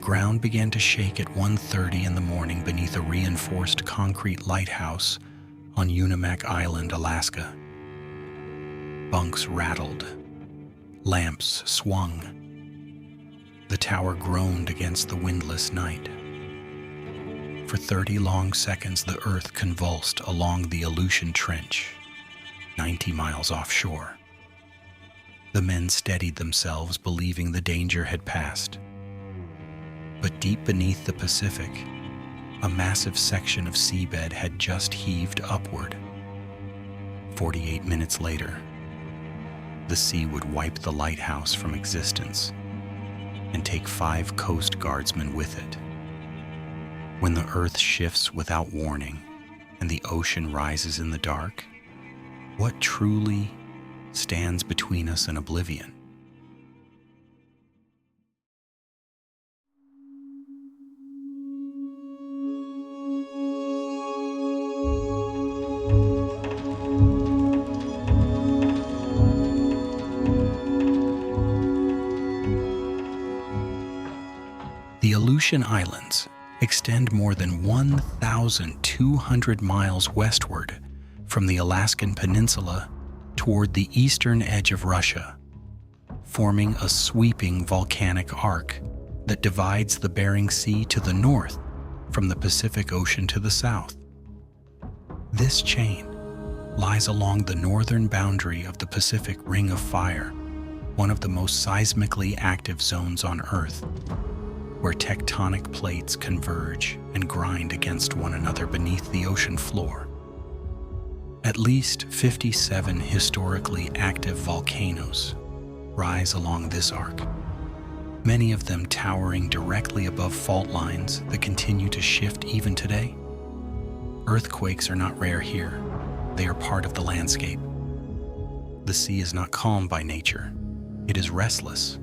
ground began to shake at 1:30 in the morning beneath a reinforced concrete lighthouse on Unimak Island, Alaska. Bunks rattled. Lamps swung. The tower groaned against the windless night. For 30 long seconds, the earth convulsed along the Aleutian Trench, 90 miles offshore. The men steadied themselves, believing the danger had passed. But deep beneath the Pacific, a massive section of seabed had just heaved upward. 48 minutes later, the sea would wipe the lighthouse from existence and take 5 Coast Guardsmen with it. When the earth shifts without warning and the ocean rises in the dark, what truly stands between us and oblivion? The Aleutian Islands extend more than 1,200 miles westward from the Alaskan Peninsula toward the eastern edge of Russia, forming a sweeping volcanic arc that divides the Bering Sea to the north from the Pacific Ocean to the south. This chain lies along the northern boundary of the Pacific Ring of Fire, one of the most seismically active zones on Earth, where tectonic plates converge and grind against one another beneath the ocean floor. At least 57 historically active volcanoes rise along this arc, many of them towering directly above fault lines that continue to shift even today. Earthquakes are not rare here. They are part of the landscape. The sea is not calm by nature. It is restless.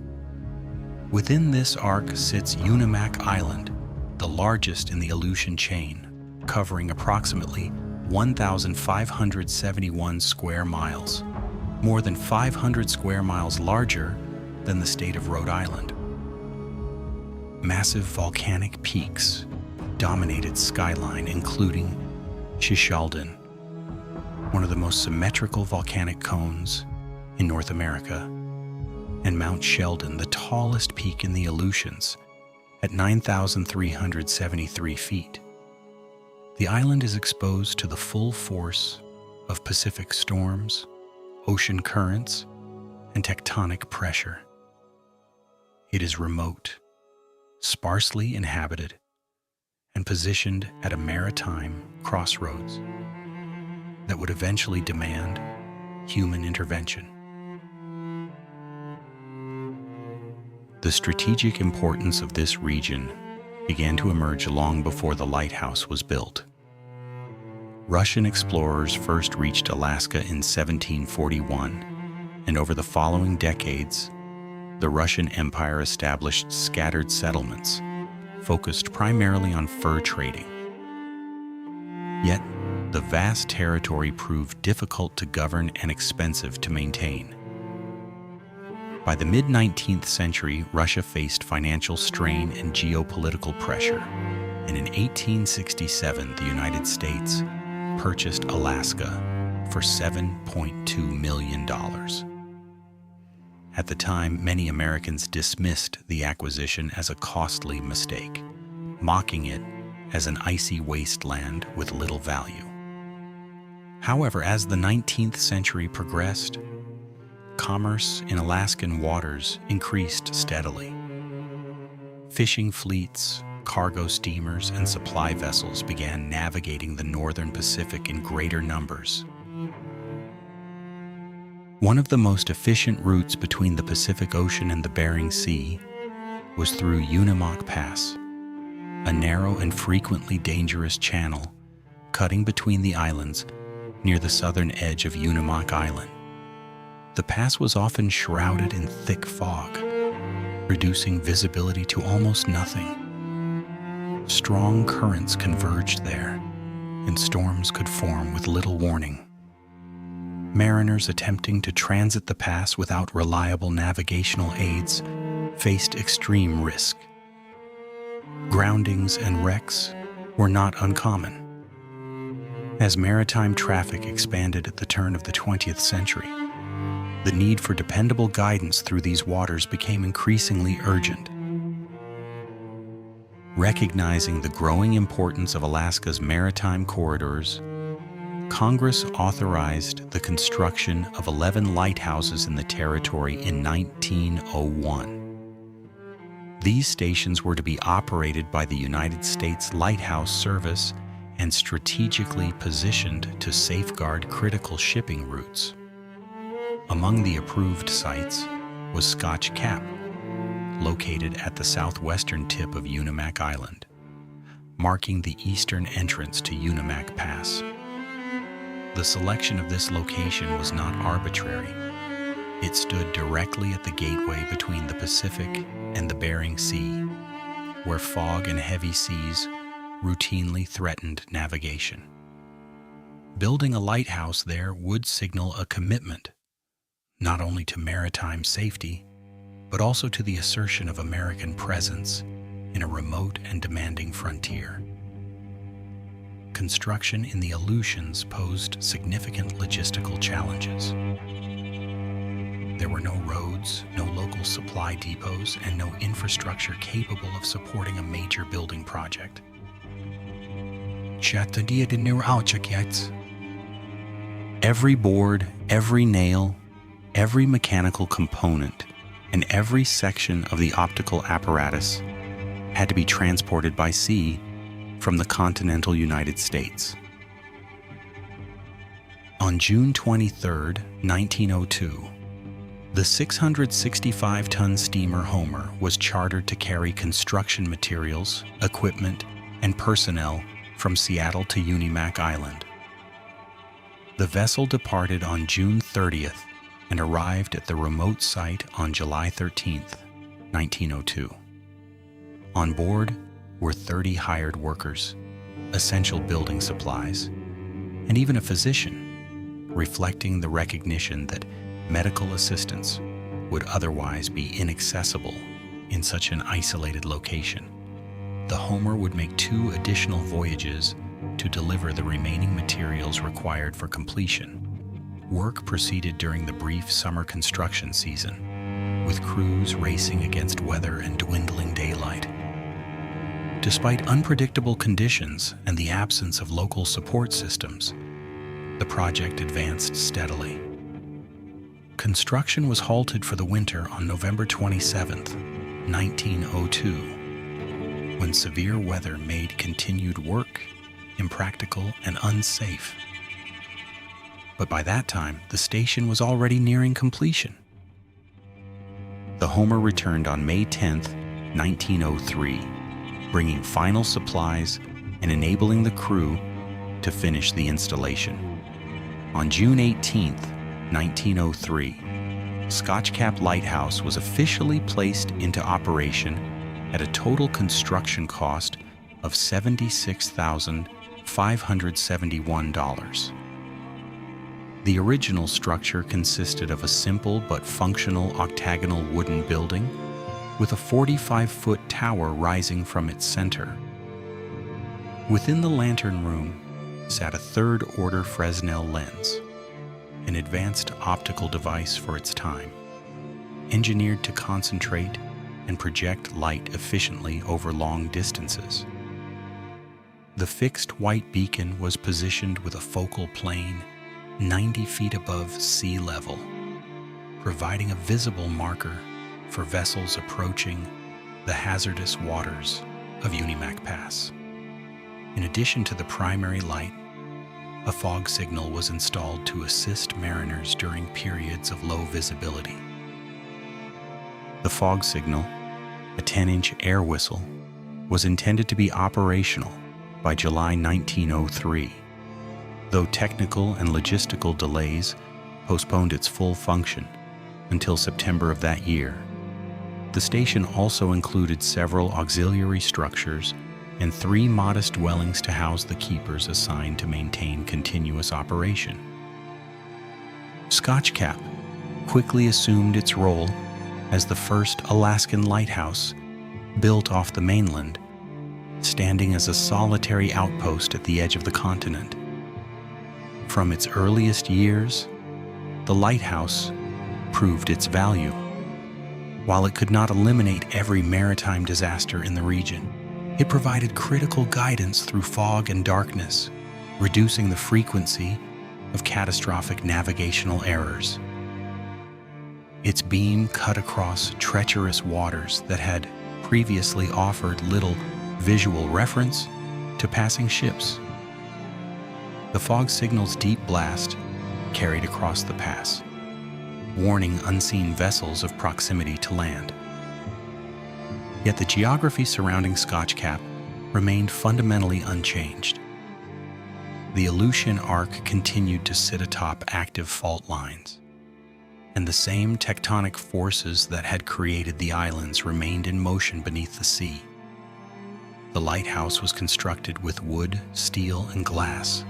Within this arc sits Unimak Island, the largest in the Aleutian chain, covering approximately 1,571 square miles, more than 500 square miles larger than the state of Rhode Island. Massive volcanic peaks dominate its skyline, including Shishaldin, one of the most symmetrical volcanic cones in North America, and Mount Sheldon, the tallest peak in the Aleutians, at 9,373 feet. The island is exposed to the full force of Pacific storms, ocean currents, and tectonic pressure. It is remote, sparsely inhabited, and positioned at a maritime crossroads that would eventually demand human intervention. The strategic importance of this region began to emerge long before the lighthouse was built. Russian explorers first reached Alaska in 1741, and over the following decades, the Russian Empire established scattered settlements, focused primarily on fur trading. Yet, the vast territory proved difficult to govern and expensive to maintain. By the mid-19th century, Russia faced financial strain and geopolitical pressure, and in 1867, the United States purchased Alaska for $7.2 million. At the time, many Americans dismissed the acquisition as a costly mistake, mocking it as an icy wasteland with little value. However, as the 19th century progressed, commerce in Alaskan waters increased steadily. Fishing fleets, cargo steamers, and supply vessels began navigating the northern Pacific in greater numbers. One of the most efficient routes between the Pacific Ocean and the Bering Sea was through Unimak Pass, a narrow and frequently dangerous channel cutting between the islands near the southern edge of Unimak Island. The pass was often shrouded in thick fog, reducing visibility to almost nothing. Strong currents converged there, and storms could form with little warning. Mariners attempting to transit the pass without reliable navigational aids faced extreme risk. Groundings and wrecks were not uncommon. As maritime traffic expanded at the turn of the 20th century, the need for dependable guidance through these waters became increasingly urgent. Recognizing the growing importance of Alaska's maritime corridors, Congress authorized the construction of 11 lighthouses in the territory in 1901. These stations were to be operated by the United States Lighthouse Service and strategically positioned to safeguard critical shipping routes. Among the approved sites was Scotch Cap, located at the southwestern tip of Unimak Island, marking the eastern entrance to Unimak Pass. The selection of this location was not arbitrary. It stood directly at the gateway between the Pacific and the Bering Sea, where fog and heavy seas routinely threatened navigation. Building a lighthouse there would signal a commitment, not only to maritime safety, but also to the assertion of American presence in a remote and demanding frontier. Construction in the Aleutians posed significant logistical challenges. There were no roads, no local supply depots, and no infrastructure capable of supporting a major building project. Every board, every nail, every mechanical component, and every section of the optical apparatus had to be transported by sea from the continental United States. On June 23, 1902, the 665-ton steamer Homer was chartered to carry construction materials, equipment, and personnel from Seattle to Unimak Island. The vessel departed on June 30th and arrived at the remote site on July 13th, 1902. On board were 30 hired workers, essential building supplies, and even a physician, reflecting the recognition that medical assistance would otherwise be inaccessible in such an isolated location. The Homer would make 2 additional voyages to deliver the remaining materials required for completion. Work proceeded during the brief summer construction season, with crews racing against weather and dwindling daylight. Despite unpredictable conditions and the absence of local support systems, the project advanced steadily. Construction was halted for the winter on November 27, 1902, when severe weather made continued work impractical and unsafe. But by that time, the station was already nearing completion. The Homer returned on May 10, 1903, bringing final supplies and enabling the crew to finish the installation. On June 18, 1903, Scotch Cap Lighthouse was officially placed into operation at a total construction cost of $76,571. The original structure consisted of a simple but functional octagonal wooden building with a 45-foot tower rising from its center. Within the lantern room sat a third-order Fresnel lens, an advanced optical device for its time, engineered to concentrate and project light efficiently over long distances. The fixed white beacon was positioned with a focal plane 90 feet above sea level, providing a visible marker for vessels approaching the hazardous waters of Unimak Pass. In addition to the primary light, a fog signal was installed to assist mariners during periods of low visibility. The fog signal, a 10-inch air whistle, was intended to be operational by July 1903, though technical and logistical delays postponed its full function until September of that year. The station also included several auxiliary structures and 3 modest dwellings to house the keepers assigned to maintain continuous operation. Scotch Cap quickly assumed its role as the first Alaskan lighthouse built off the mainland standing as a solitary outpost at the edge of the continent. From its earliest years, the lighthouse proved its value. While it could not eliminate every maritime disaster in the region, it provided critical guidance through fog and darkness, reducing the frequency of catastrophic navigational errors. Its beam cut across treacherous waters that had previously offered little visual reference to passing ships. The fog signal's deep blast carried across the pass, warning unseen vessels of proximity to land. Yet the geography surrounding Scotch Cap remained fundamentally unchanged. The Aleutian Arc continued to sit atop active fault lines, and the same tectonic forces that had created the islands remained in motion beneath the sea. The lighthouse was constructed with wood, steel, and glass,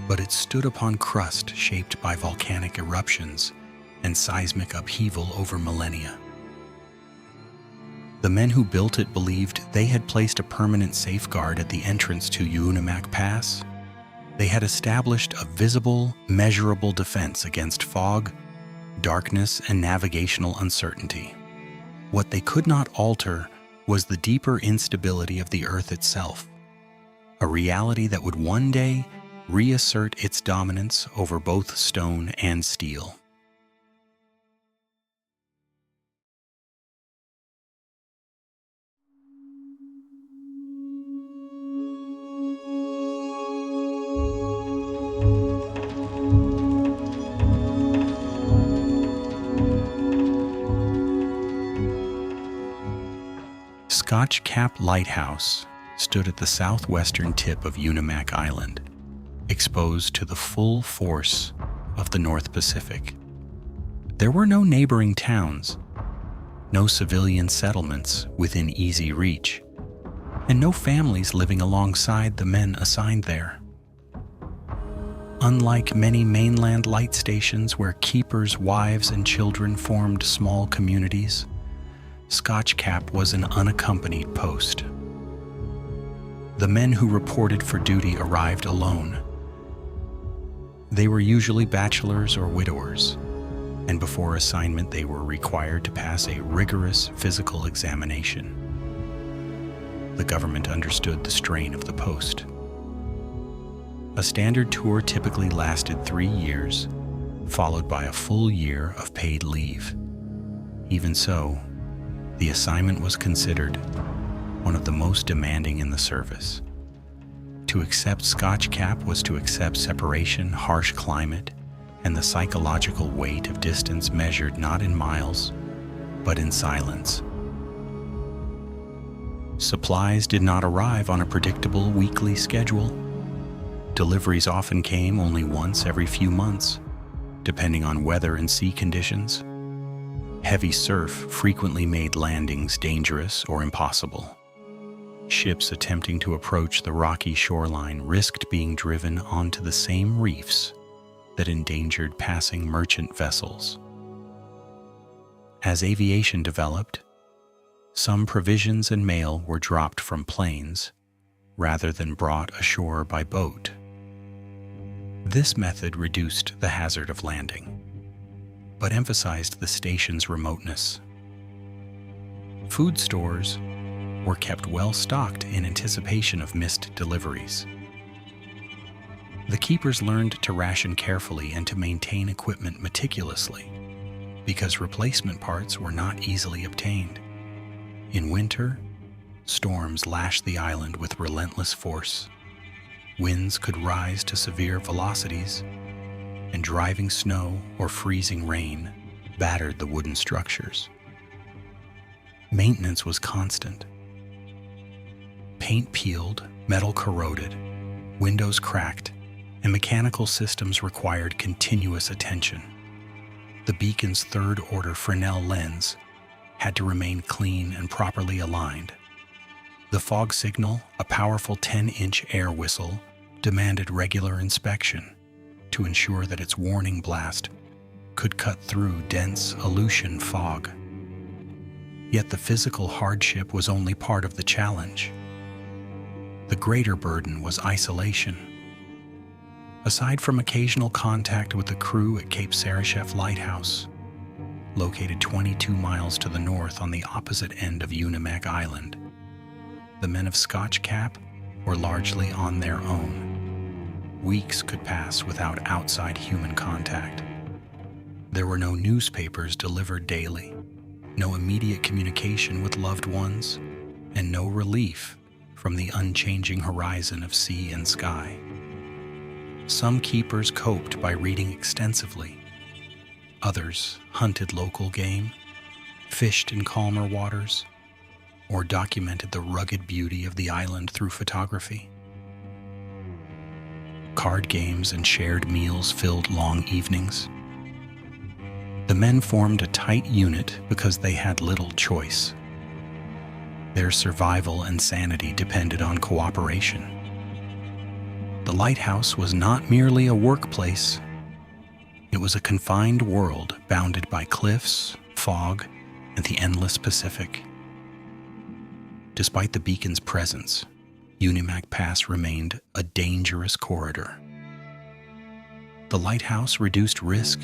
but it stood upon crust shaped by volcanic eruptions and seismic upheaval over millennia. The men who built it believed they had placed a permanent safeguard at the entrance to Unimak Pass. They had established a visible, measurable defense against fog, darkness, and navigational uncertainty. What they could not alter was the deeper instability of the Earth itself, a reality that would one day reassert its dominance over both stone and steel. Scotch Cap Lighthouse stood at the southwestern tip of Unimak Island, exposed to the full force of the North Pacific. There were no neighboring towns, no civilian settlements within easy reach, and no families living alongside the men assigned there. Unlike many mainland light stations where keepers' wives and children formed small communities, Scotch Cap was an unaccompanied post. The men who reported for duty arrived alone. They were usually bachelors or widowers, and before assignment they were required to pass a rigorous physical examination. The government understood the strain of the post. A standard tour typically lasted 3 years, followed by a full year of paid leave. Even so, the assignment was considered one of the most demanding in the service. To accept Scotch Cap was to accept separation, harsh climate, and the psychological weight of distance measured not in miles, but in silence. Supplies did not arrive on a predictable weekly schedule. Deliveries often came only once every few months, depending on weather and sea conditions. Heavy surf frequently made landings dangerous or impossible. Ships attempting to approach the rocky shoreline risked being driven onto the same reefs that endangered passing merchant vessels. As aviation developed, some provisions and mail were dropped from planes rather than brought ashore by boat. This method reduced the hazard of landing, but emphasized the station's remoteness. Food stores were kept well stocked in anticipation of missed deliveries. The keepers learned to ration carefully and to maintain equipment meticulously, because replacement parts were not easily obtained. In winter, storms lashed the island with relentless force. Winds could rise to severe velocities, and driving snow or freezing rain battered the wooden structures. Maintenance was constant. Paint peeled, metal corroded, windows cracked, and mechanical systems required continuous attention. The beacon's third-order Fresnel lens had to remain clean and properly aligned. The fog signal, a powerful 10-inch air whistle, demanded regular inspection to ensure that its warning blast could cut through dense Aleutian fog. Yet the physical hardship was only part of the challenge. The greater burden was isolation. Aside from occasional contact with the crew at Cape Sarychev Lighthouse, located 22 miles to the north on the opposite end of Unimak Island, the men of Scotch Cap were largely on their own. Weeks could pass without outside human contact. There were no newspapers delivered daily, no immediate communication with loved ones, and no relief from the unchanging horizon of sea and sky. Some keepers coped by reading extensively. Others hunted local game, fished in calmer waters, or documented the rugged beauty of the island through photography. Card games and shared meals filled long evenings. The men formed a tight unit because they had little choice. Their survival and sanity depended on cooperation. The lighthouse was not merely a workplace. It was a confined world bounded by cliffs, fog, and the endless Pacific. Despite the beacon's presence, Unimak Pass remained a dangerous corridor. The lighthouse reduced risk,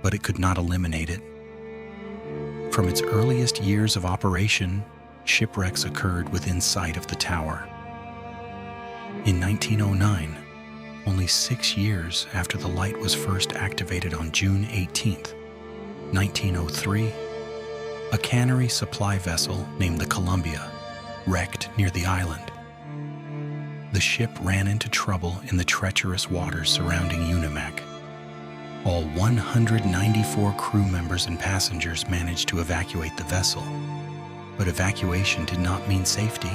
but it could not eliminate it. From its earliest years of operation, shipwrecks occurred within sight of the tower. In 1909, only 6 years after the light was first activated on June 18, 1903, a cannery supply vessel named the Columbia wrecked near the island. The ship ran into trouble in the treacherous waters surrounding Unimak. All 194 crew members and passengers managed to evacuate the vessel, but evacuation did not mean safety.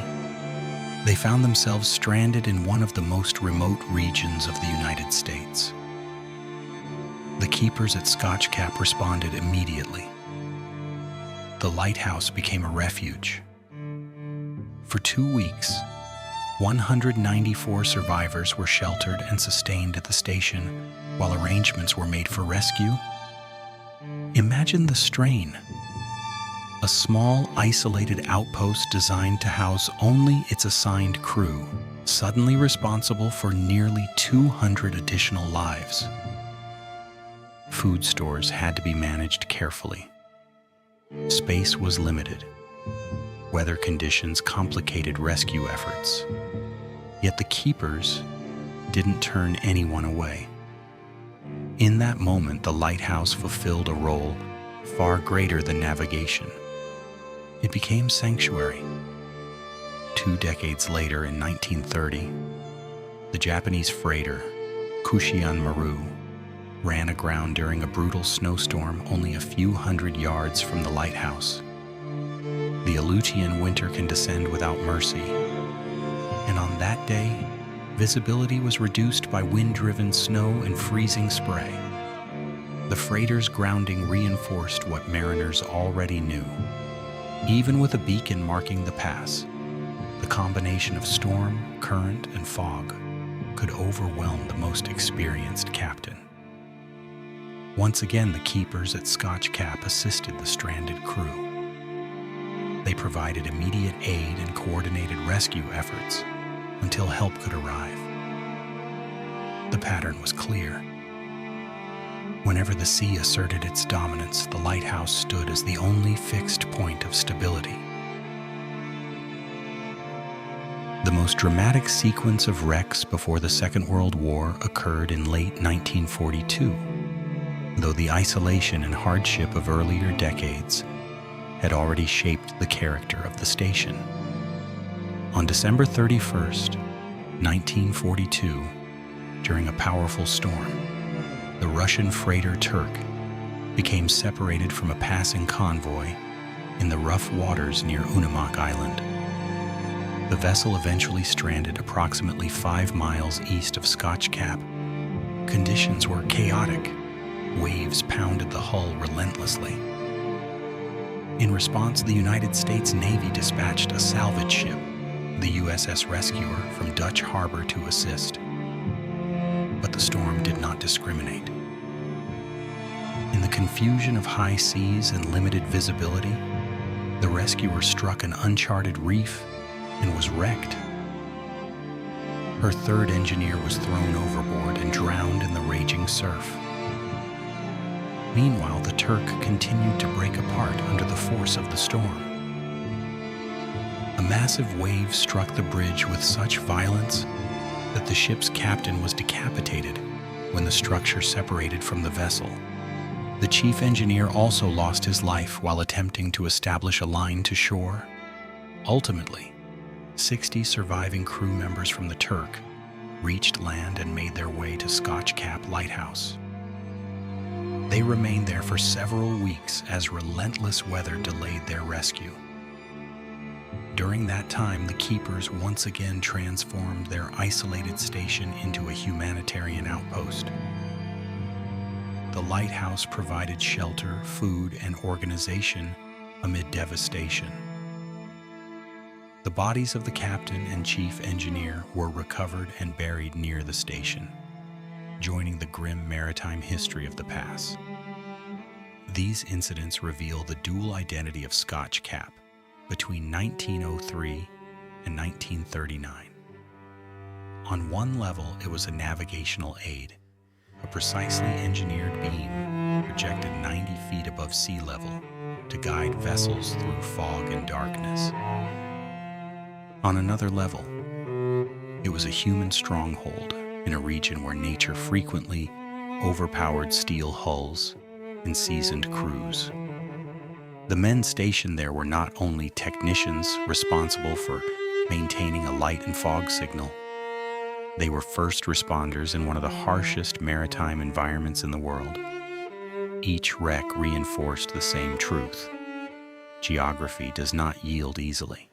They found themselves stranded in one of the most remote regions of the United States. The keepers at Scotch Cap responded immediately. The lighthouse became a refuge. For 2 weeks, 194 survivors were sheltered and sustained at the station while arrangements were made for rescue. Imagine the strain. A small, isolated outpost designed to house only its assigned crew, suddenly responsible for nearly 200 additional lives. Food stores had to be managed carefully. Space was limited. Weather conditions complicated rescue efforts. Yet the keepers didn't turn anyone away. In that moment, the lighthouse fulfilled a role far greater than navigation. It became sanctuary. 2 decades later, in 1930, the Japanese freighter Kushian Maru ran aground during a brutal snowstorm only a few hundred yards from the lighthouse. The Aleutian winter can descend without mercy, and on that day, visibility was reduced by wind-driven snow and freezing spray. The freighter's grounding reinforced what mariners already knew. Even with a beacon marking the pass, the combination of storm, current, and fog could overwhelm the most experienced captain. Once again, the keepers at Scotch Cap assisted the stranded crew. They provided immediate aid and coordinated rescue efforts until help could arrive. The pattern was clear. Whenever the sea asserted its dominance, the lighthouse stood as the only fixed point of stability. The most dramatic sequence of wrecks before the Second World War occurred in late 1942, though the isolation and hardship of earlier decades had already shaped the character of the station. On December 31st, 1942, during a powerful storm, the Russian freighter Turk became separated from a passing convoy in the rough waters near Unimak Island. The vessel eventually stranded approximately 5 miles east of Scotch Cap. Conditions were chaotic. Waves pounded the hull relentlessly. In response, the United States Navy dispatched a salvage ship, the USS Rescuer, from Dutch Harbor to assist. But the storm did not discriminate. In the confusion of high seas and limited visibility, the Rescuer struck an uncharted reef and was wrecked. Her third engineer was thrown overboard and drowned in the raging surf. Meanwhile, the Turk continued to break apart under the force of the storm. A massive wave struck the bridge with such violence that the ship's captain was decapitated when the structure separated from the vessel. The chief engineer also lost his life while attempting to establish a line to shore. Ultimately, 60 surviving crew members from the Turk reached land and made their way to Scotch Cap Lighthouse. They remained there for several weeks as relentless weather delayed their rescue. During that time, the keepers once again transformed their isolated station into a humanitarian outpost. The lighthouse provided shelter, food, and organization amid devastation. The bodies of the captain and chief engineer were recovered and buried near the station, joining the grim maritime history of the pass. These incidents reveal the dual identity of Scotch Cap between 1903 and 1939. On one level, it was a navigational aid, a precisely engineered beam projected 90 feet above sea level to guide vessels through fog and darkness. On another level, it was a human stronghold in a region where nature frequently overpowered steel hulls and seasoned crews. The men stationed there were not only technicians responsible for maintaining a light and fog signal, they were first responders in one of the harshest maritime environments in the world. Each wreck reinforced the same truth: geography does not yield easily.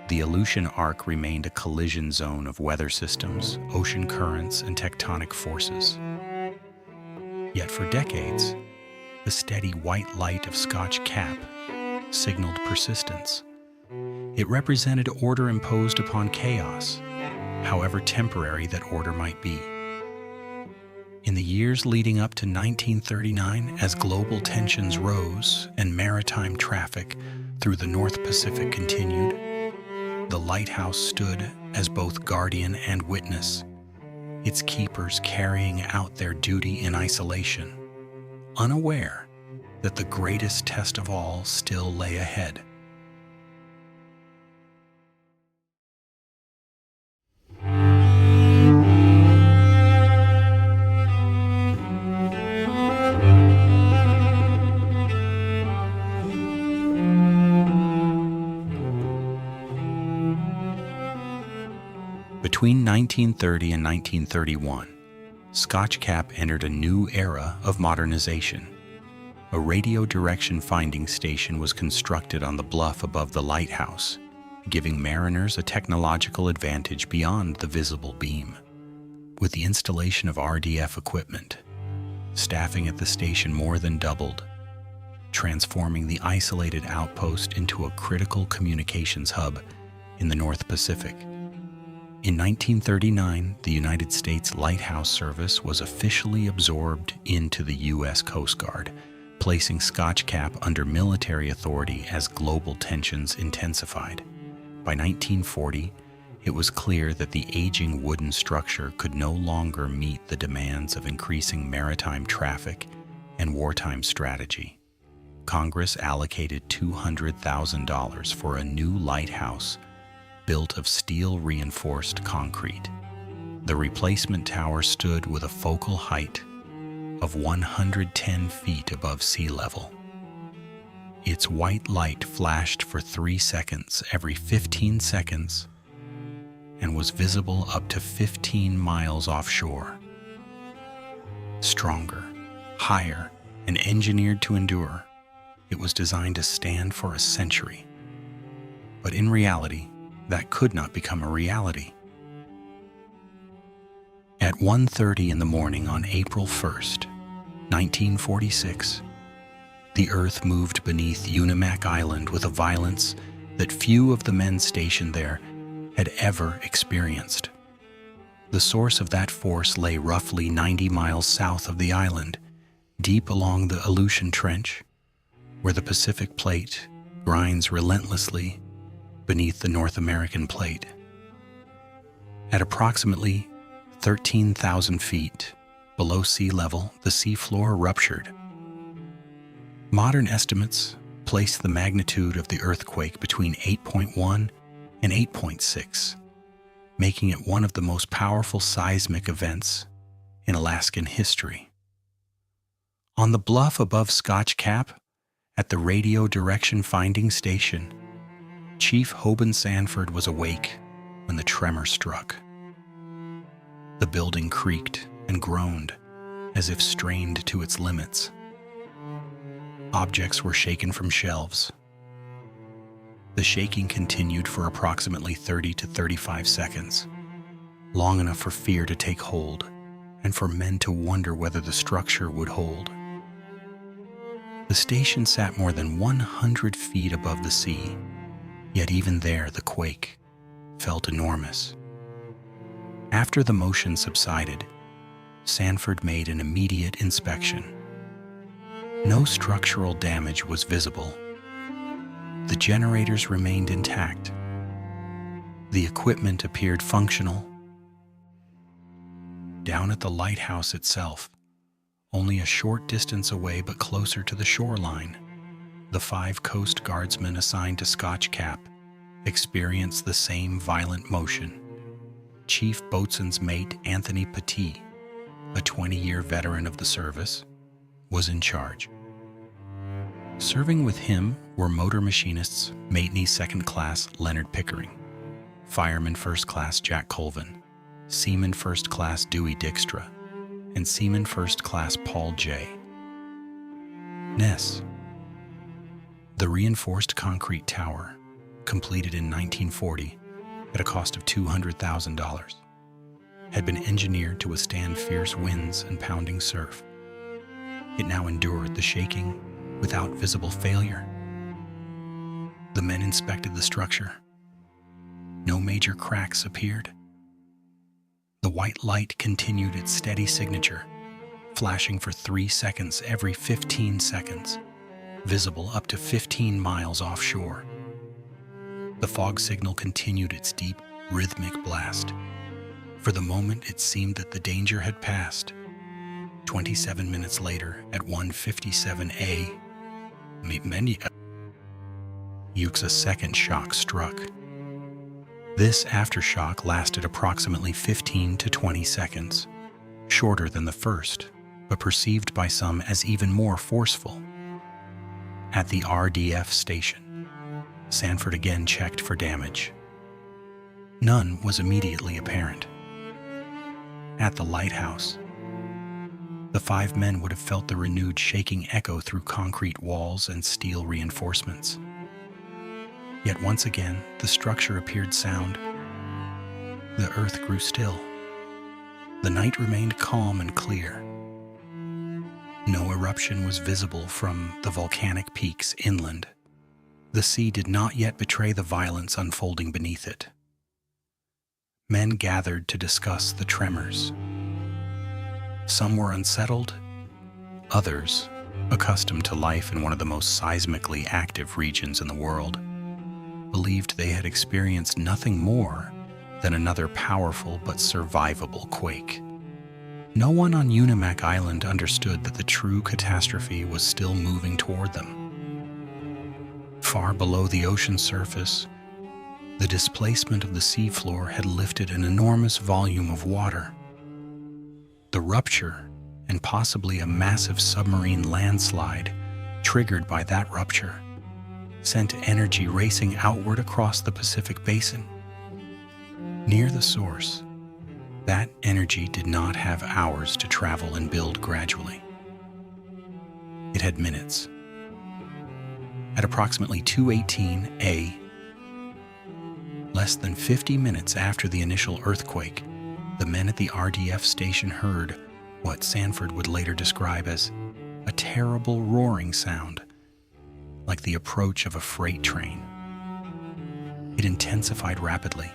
The Aleutian Arc remained a collision zone of weather systems, ocean currents, and tectonic forces. Yet for decades, the steady white light of Scotch Cap signaled persistence. It represented order imposed upon chaos, however temporary that order might be. In the years leading up to 1939, as global tensions rose and maritime traffic through the North Pacific continued, the lighthouse stood as both guardian and witness, its keepers carrying out their duty in isolation, unaware that the greatest test of all still lay ahead. Between 1930 and 1931, Scotch Cap entered a new era of modernization. A radio direction finding station was constructed on the bluff above the lighthouse, giving mariners a technological advantage beyond the visible beam. With the installation of RDF equipment, staffing at the station more than doubled, transforming the isolated outpost into a critical communications hub in the North Pacific. In 1939, the United States Lighthouse Service was officially absorbed into the U.S. Coast Guard, placing Scotch Cap under military authority as global tensions intensified. By 1940, it was clear that the aging wooden structure could no longer meet the demands of increasing maritime traffic and wartime strategy. Congress allocated $200,000 for a new lighthouse built of steel-reinforced concrete. The replacement tower stood with a focal height of 110 feet above sea level. Its white light flashed for 3 seconds every 15 seconds and was visible up to 15 miles offshore. Stronger, higher, and engineered to endure, it was designed to stand for a century. But in reality, that could not become a reality. At 1:30 in the morning on April 1st, 1946, the Earth moved beneath Unimak Island with a violence that few of the men stationed there had ever experienced. The source of that force lay roughly 90 miles south of the island, deep along the Aleutian Trench, where the Pacific Plate grinds relentlessly beneath the North American plate. At approximately 13,000 feet below sea level, the seafloor ruptured. Modern estimates place the magnitude of the earthquake between 8.1 and 8.6, making it one of the most powerful seismic events in Alaskan history. On the bluff above Scotch Cap, at the radio direction finding station, Chief Hoban Sanford was awake when the tremor struck. The building creaked and groaned as if strained to its limits. Objects were shaken from shelves. The shaking continued for approximately 30 to 35 seconds, long enough for fear to take hold and for men to wonder whether the structure would hold. The station sat more than 100 feet above the sea, yet even there the quake felt enormous. After the motion subsided, Sanford made an immediate inspection. No structural damage was visible. The generators remained intact. The equipment appeared functional. Down at the lighthouse itself, only a short distance away but closer to the shoreline, the 5 Coast Guardsmen assigned to Scotch Cap experienced the same violent motion. Chief Boatswain's Mate Anthony Petit, a 20-year veteran of the service, was in charge. Serving with him were motor machinists Matey Second Class Leonard Pickering, Fireman First Class Jack Colvin, Seaman First Class Dewey Dykstra, and Seaman First Class Paul J. Ness. The reinforced concrete tower, completed in 1940 at a cost of $200,000, had been engineered to withstand fierce winds and pounding surf. It now endured the shaking without visible failure. The men inspected the structure. No major cracks appeared. The white light continued its steady signature, flashing for 3 seconds every 15 seconds, visible up to 15 miles offshore. The fog signal continued its deep, rhythmic blast. For the moment, it seemed that the danger had passed. 27 minutes later, at 1:57 a second shock struck. This aftershock lasted approximately 15 to 20 seconds, shorter than the first, but perceived by some as even more forceful. At the RDF station, Sanford again checked for damage. None was immediately apparent. At the lighthouse, the 5 men would have felt the renewed shaking echo through concrete walls and steel reinforcements. Yet once again, the structure appeared sound. The earth grew still. The night remained calm and clear. No eruption was visible from the volcanic peaks inland. The sea did not yet betray the violence unfolding beneath it. Men gathered to discuss the tremors. Some were unsettled. Others, accustomed to life in one of the most seismically active regions in the world, believed they had experienced nothing more than another powerful but survivable quake. No one on Unimak Island understood that the true catastrophe was still moving toward them. Far below the ocean surface, the displacement of the seafloor had lifted an enormous volume of water. The rupture, and possibly a massive submarine landslide triggered by that rupture, sent energy racing outward across the Pacific Basin. Near the source, that energy did not have hours to travel and build gradually. It had minutes. At approximately 2:18 a.m., less than 50 minutes after the initial earthquake, the men at the RDF station heard what Sanford would later describe as a terrible roaring sound, like the approach of a freight train. It intensified rapidly.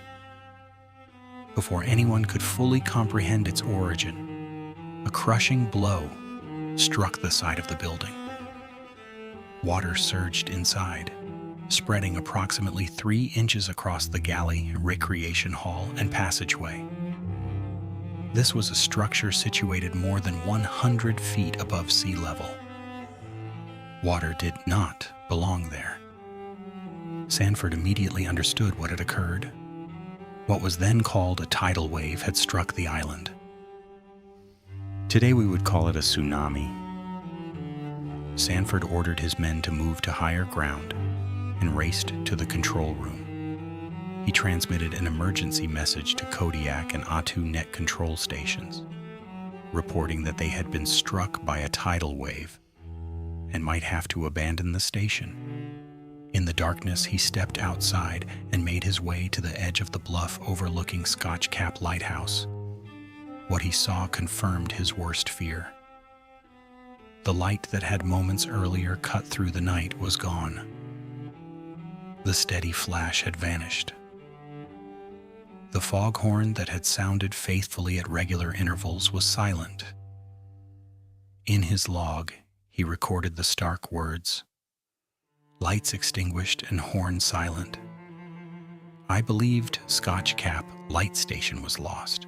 Before anyone could fully comprehend its origin, a crushing blow struck the side of the building. Water surged inside, spreading approximately 3 inches across the galley, recreation hall, and passageway. This was a structure situated more than 100 feet above sea level. Water did not belong there. Sanford immediately understood what had occurred. What was then called a tidal wave had struck the island. Today we would call it a tsunami. Sanford ordered his men to move to higher ground and raced to the control room. He transmitted an emergency message to Kodiak and Attu net control stations, reporting that they had been struck by a tidal wave and might have to abandon the station. In the darkness, he stepped outside and made his way to the edge of the bluff overlooking Scotch Cap Lighthouse. What he saw confirmed his worst fear. The light that had moments earlier cut through the night was gone. The steady flash had vanished. The foghorn that had sounded faithfully at regular intervals was silent. In his log, he recorded the stark words, "Lights extinguished and horn silent. I believed Scotch Cap Light Station was lost."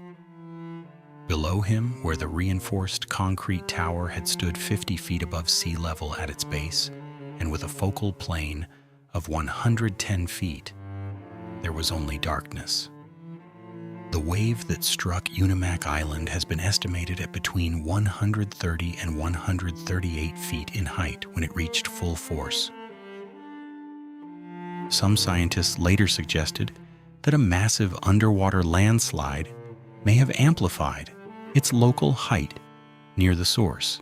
Below him, where the reinforced concrete tower had stood 50 feet above sea level at its base, and with a focal plane of 110 feet, there was only darkness. The wave that struck Unimak Island has been estimated at between 130 and 138 feet in height when it reached full force. Some scientists later suggested that a massive underwater landslide may have amplified its local height near the source.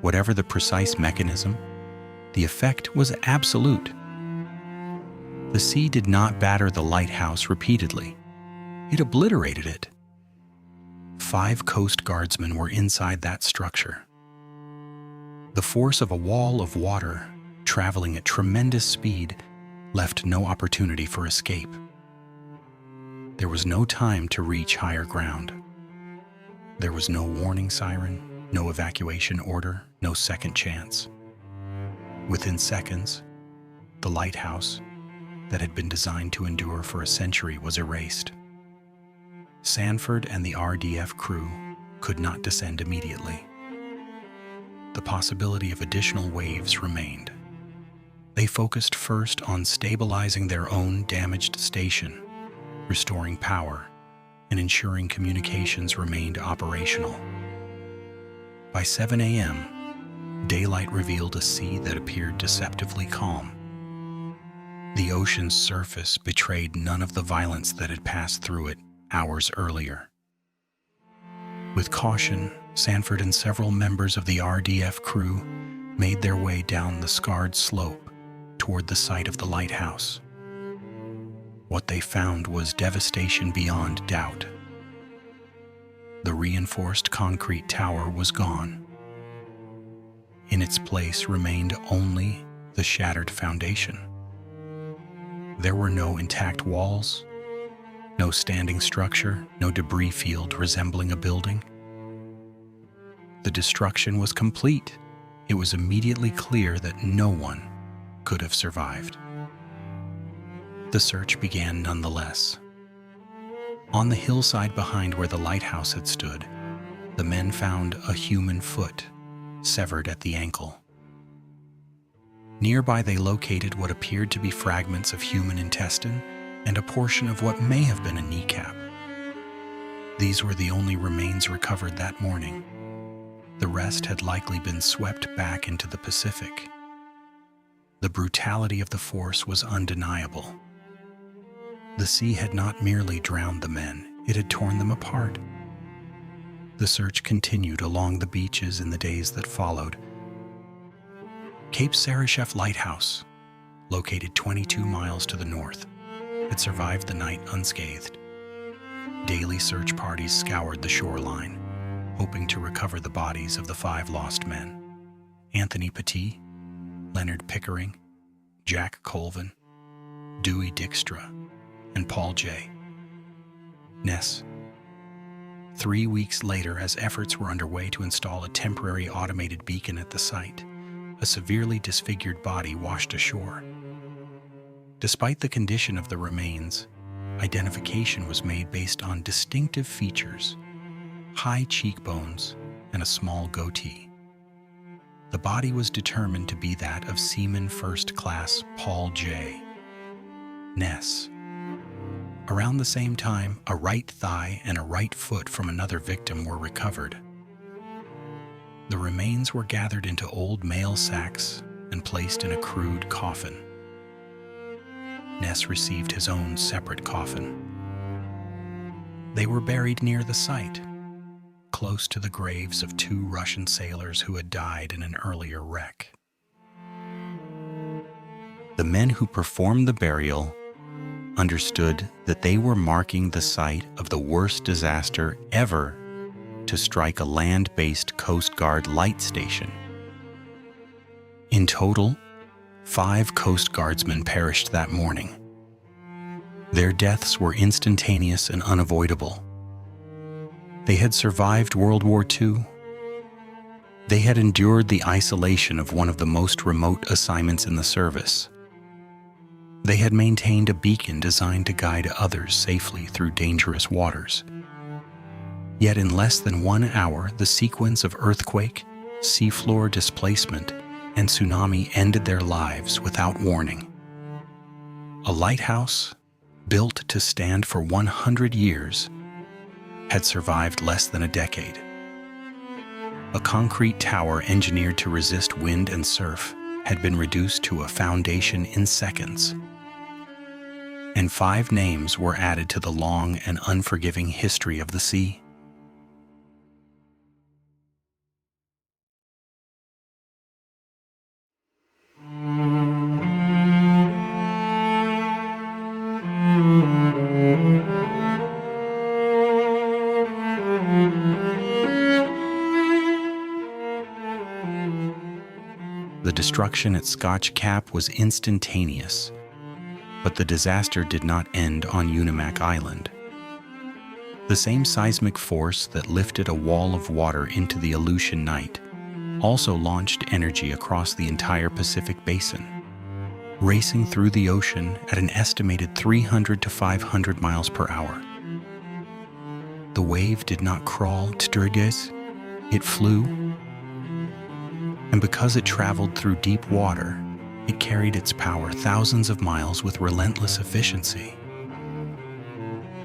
Whatever the precise mechanism, the effect was absolute. The sea did not batter the lighthouse repeatedly. It obliterated it. 5 Coast Guardsmen were inside that structure. The force of a wall of water traveling at tremendous speed left no opportunity for escape. There was no time to reach higher ground. There was no warning siren, no evacuation order, no second chance. Within seconds, the lighthouse that had been designed to endure for a century was erased. Sanford and the RDF crew could not descend immediately. The possibility of additional waves remained. They focused first on stabilizing their own damaged station, restoring power, and ensuring communications remained operational. By 7 a.m., daylight revealed a sea that appeared deceptively calm. The ocean's surface betrayed none of the violence that had passed through it hours earlier. With caution, Sanford and several members of the RDF crew made their way down the scarred slope toward the site of the lighthouse. What they found was devastation beyond doubt. The reinforced concrete tower was gone. In its place remained only the shattered foundation. There were no intact walls, no standing structure, no debris field resembling a building. The destruction was complete. It was immediately clear that no one could have survived. The search began nonetheless. On the hillside behind where the lighthouse had stood, the men found a human foot, severed at the ankle. Nearby they located what appeared to be fragments of human intestine and a portion of what may have been a kneecap. These were the only remains recovered that morning. The rest had likely been swept back into the Pacific. The brutality of the force was undeniable. The sea had not merely drowned the men, it had torn them apart. The search continued along the beaches in the days that followed. Cape Sarachef Lighthouse, located 22 miles to the north, had survived the night unscathed. Daily search parties scoured the shoreline, hoping to recover the bodies of the 5 lost men: Anthony Petit, Leonard Pickering, Jack Colvin, Dewey Dykstra, and Paul J. Ness. 3 weeks later, as efforts were underway to install a temporary automated beacon at the site, a severely disfigured body washed ashore. Despite the condition of the remains, identification was made based on distinctive features, high cheekbones, and a small goatee. The body was determined to be that of Seaman First Class Paul J. Ness. Around the same time, a right thigh and a right foot from another victim were recovered. The remains were gathered into old mail sacks and placed in a crude coffin. Ness received his own separate coffin. They were buried near the site, close to the graves of 2 Russian sailors who had died in an earlier wreck. The men who performed the burial understood that they were marking the site of the worst disaster ever to strike a land-based Coast Guard light station. In total, 5 Coast Guardsmen perished that morning. Their deaths were instantaneous and unavoidable. They had survived World War II. They had endured the isolation of one of the most remote assignments in the service. They had maintained a beacon designed to guide others safely through dangerous waters. Yet in less than 1 hour, the sequence of earthquake, seafloor displacement, and tsunami ended their lives without warning. A lighthouse, built to stand for 100 years, had survived less than a decade. A concrete tower engineered to resist wind and surf had been reduced to a foundation in seconds. And 5 names were added to the long and unforgiving history of the sea. The destruction at Scotch Cap was instantaneous, but the disaster did not end on Unimak Island. The same seismic force that lifted a wall of water into the Aleutian night also launched energy across the entire Pacific basin, racing through the ocean at an estimated 300 to 500 miles per hour. The wave did not crawl to Deadliest, it flew. And because it traveled through deep water, it carried its power thousands of miles with relentless efficiency.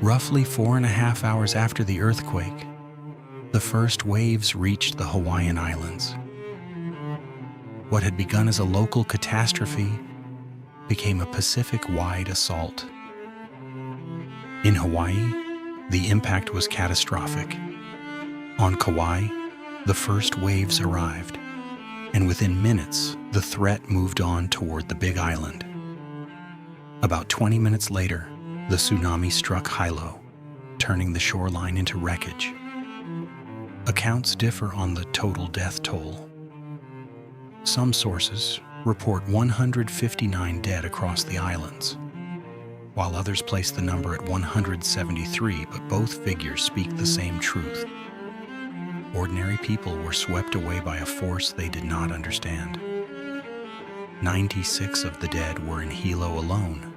Roughly 4.5 hours after the earthquake, the first waves reached the Hawaiian Islands. What had begun as a local catastrophe became a Pacific-wide assault. In Hawaii, the impact was catastrophic. On Kauai, the first waves arrived, and within minutes, the threat moved on toward the Big Island. About 20 minutes later, the tsunami struck Hilo, turning the shoreline into wreckage. Accounts differ on the total death toll. Some sources report 159 dead across the islands, while others place the number at 173, but both figures speak the same truth. Ordinary people were swept away by a force they did not understand. 96 of the dead were in Hilo alone.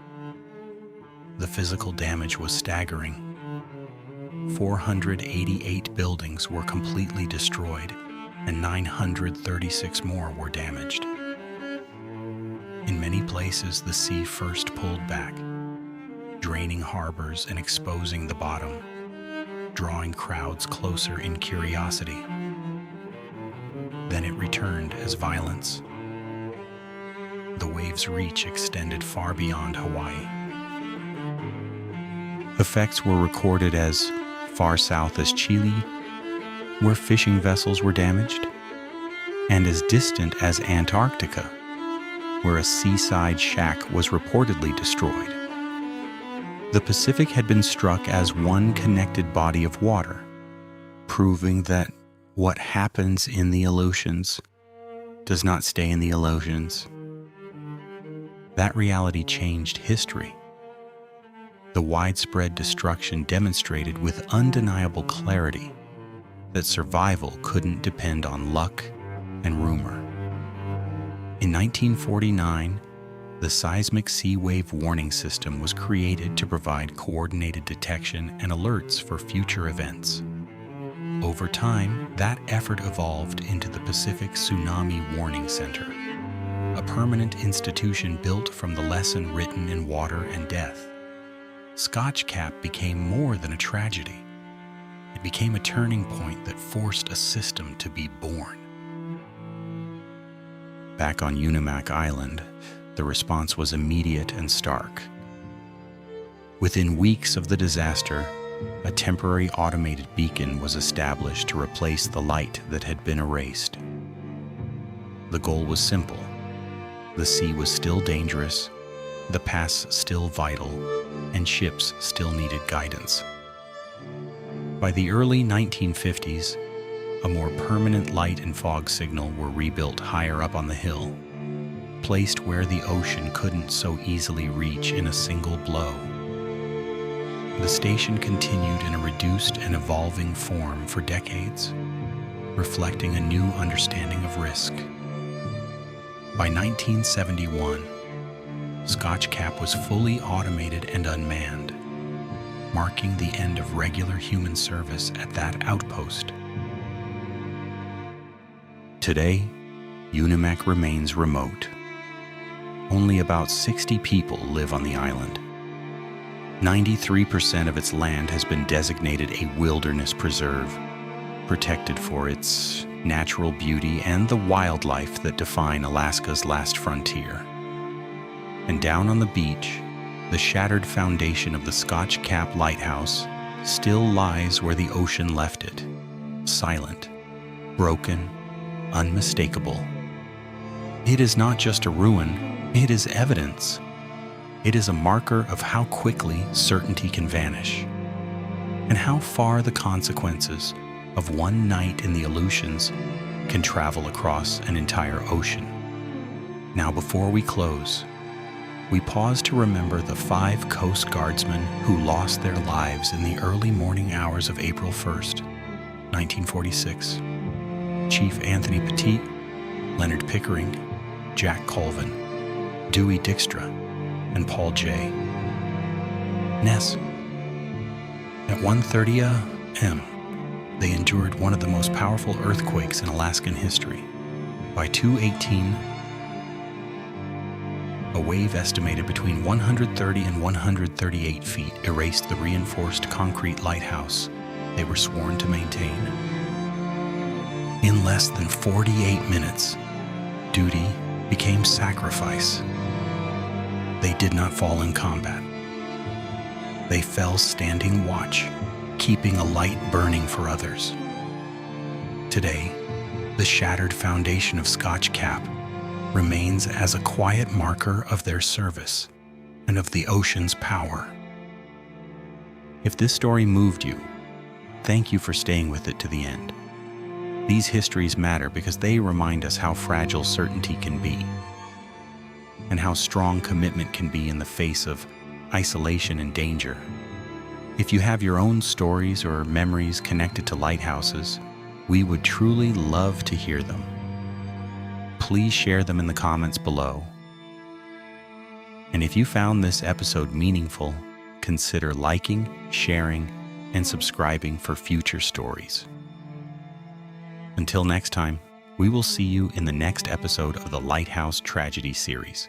The physical damage was staggering. 488 buildings were completely destroyed, and 936 more were damaged. In many places, the sea first pulled back, draining harbors and exposing the bottom, drawing crowds closer in curiosity. Then it returned as violence. The wave's reach extended far beyond Hawaii. Effects were recorded as far south as Chile, where fishing vessels were damaged, and as distant as Antarctica, where a seaside shack was reportedly destroyed. The Pacific had been struck as one connected body of water, proving that what happens in the Aleutians does not stay in the Aleutians. That reality changed history. The widespread destruction demonstrated with undeniable clarity that survival couldn't depend on luck and rumor. In 1949, The seismic sea wave warning system was created to provide coordinated detection and alerts for future events. Over time, that effort evolved into the Pacific Tsunami Warning Center, a permanent institution built from the lesson written in water and death. Scotch Cap became more than a tragedy. It became a turning point that forced a system to be born. Back on Unimak Island, the response was immediate and stark. Within weeks of the disaster, a temporary automated beacon was established to replace the light that had been erased. The goal was simple. The sea was still dangerous, the pass still vital, and ships still needed guidance. By the early 1950s, a more permanent light and fog signal were rebuilt higher up on the hill, placed where the ocean couldn't so easily reach in a single blow. The station continued in a reduced and evolving form for decades, reflecting a new understanding of risk. By 1971, Scotch Cap was fully automated and unmanned, marking the end of regular human service at that outpost. Today, Unimak remains remote. Only about 60 people live on the island. 93% of its land has been designated a wilderness preserve, protected for its natural beauty and the wildlife that define Alaska's last frontier. And down on the beach, the shattered foundation of the Scotch Cap Lighthouse still lies where the ocean left it, silent, broken, unmistakable. It is not just a ruin, it is evidence. It is a marker of how quickly certainty can vanish, and how far the consequences of one night in the Aleutians can travel across an entire ocean. Now, before we close, we pause to remember the 5 Coast Guardsmen who lost their lives in the early morning hours of April 1st, 1946. Chief Anthony Petit, Leonard Pickering, Jack Colvin, Dewey Dykstra, and Paul J. Ness. At 1:30 a.m., they endured one of the most powerful earthquakes in Alaskan history. By 2:18, a wave estimated between 130 and 138 feet erased the reinforced concrete lighthouse they were sworn to maintain. In less than 48 minutes, duty became sacrifice. They did not fall in combat. They fell standing watch, keeping a light burning for others. Today, the shattered foundation of Scotch Cap remains as a quiet marker of their service and of the ocean's power. If this story moved you, thank you for staying with it to the end. These histories matter because they remind us how fragile certainty can be, and how strong commitment can be in the face of isolation and danger. If you have your own stories or memories connected to lighthouses, we would truly love to hear them. Please share them in the comments below. And if you found this episode meaningful, consider liking, sharing, and subscribing for future stories. Until next time, we will see you in the next episode of the Lighthouse Tragedy series.